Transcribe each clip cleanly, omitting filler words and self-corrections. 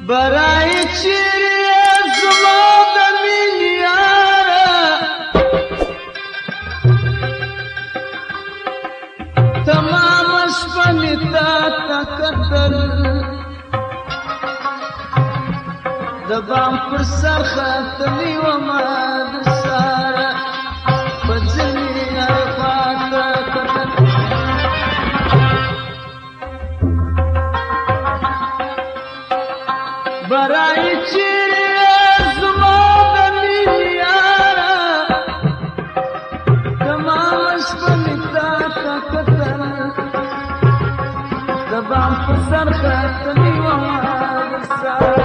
برای چیری زما د مینې یاره تمامه شپه مې تا ته کتل د بام پر سر ختلې ومه د ساره په ځینې هر خوا ته کتل برای چیری زما د مینې یاره تمامه شپه مې تا ته کتل د بام پر سر ختلې ومه د ساره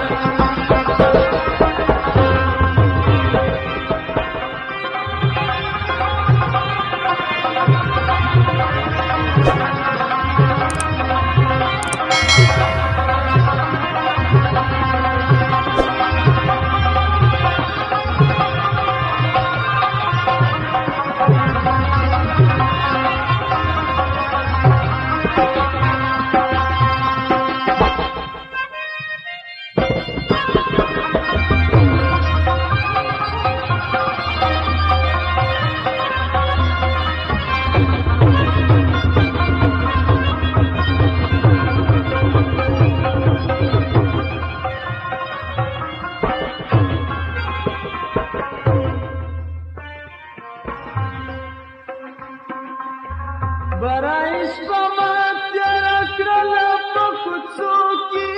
برای شپه ما تیره کړله په کوڅو کې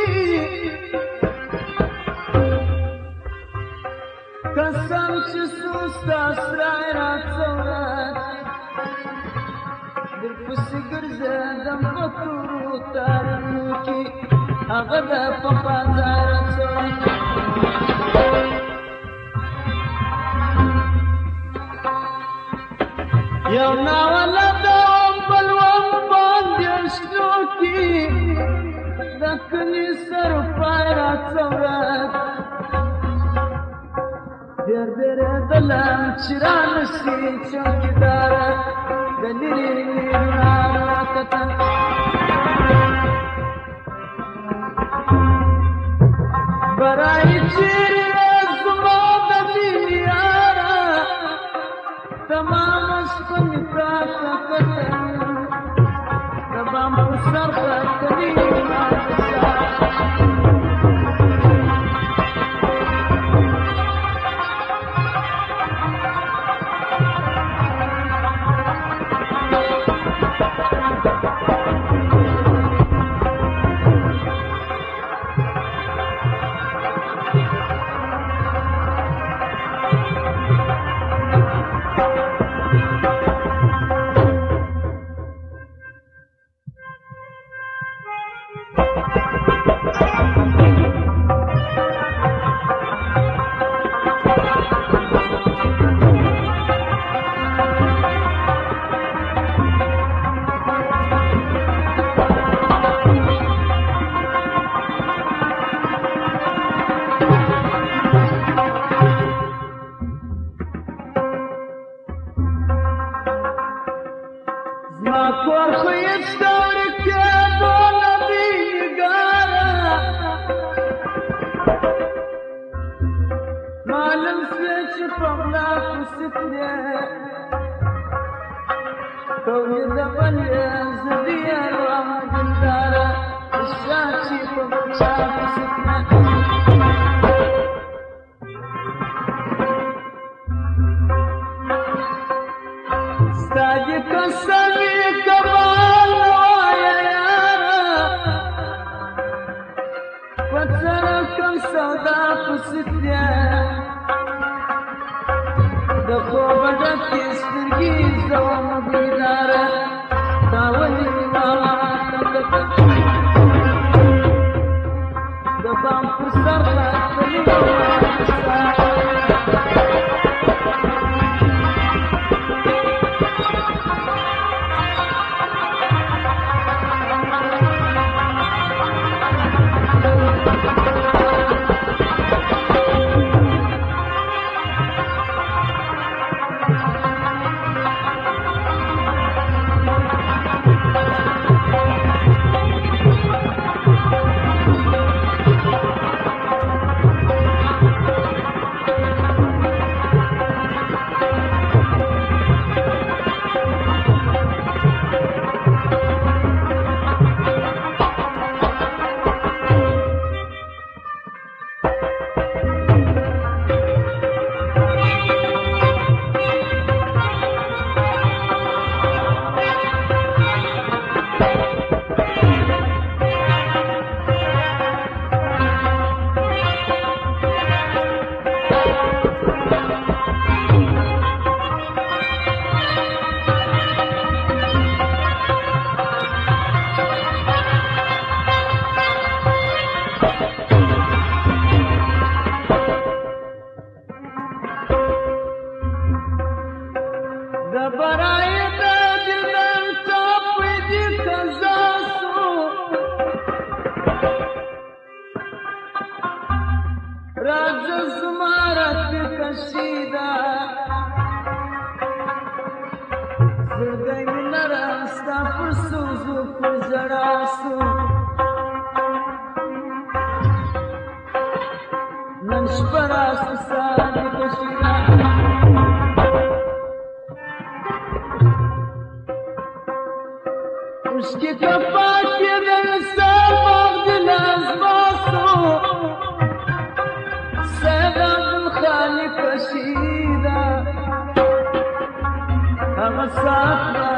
قسم چې څو ستا سرای راڅورت درپسې ګرځېدم په تورو تارونو کې هغه د پخوا ځای راڅورت یو ناولده د کلي سر پای راڅورت ډېر ډېرېدلم چې رانشي چوکیداره د لرې رڼا راکتل برای چیرې زما د مینې یاره تمامه شپه مې تا ته کتل د بام پر سر ختلې ومه د ساره زما کور خو هېڅ ډول کېدو نه دی نګاره معلوم شوې چې په غلا پسې تلې تولیدول یې زه د یارو دلداره شاه چې په چا پسې تلې ستا دې قسم یې کمال وایه یاره په څه رقم سودا پسې تلې د خوبه ډکې سترګې زه ومه بیداره تا ولې ماما ته کتل د بام پر سر ختلې ومه د ساره راځه زما راته کشیدا زړګی مې نرم ستا پر سوزو پر ژړا سو نن شپه راسه ستا دې کشیدا उसके कपा के दिल से मगदिल अज़मासो सैदाब खाली कशीदा हम साथ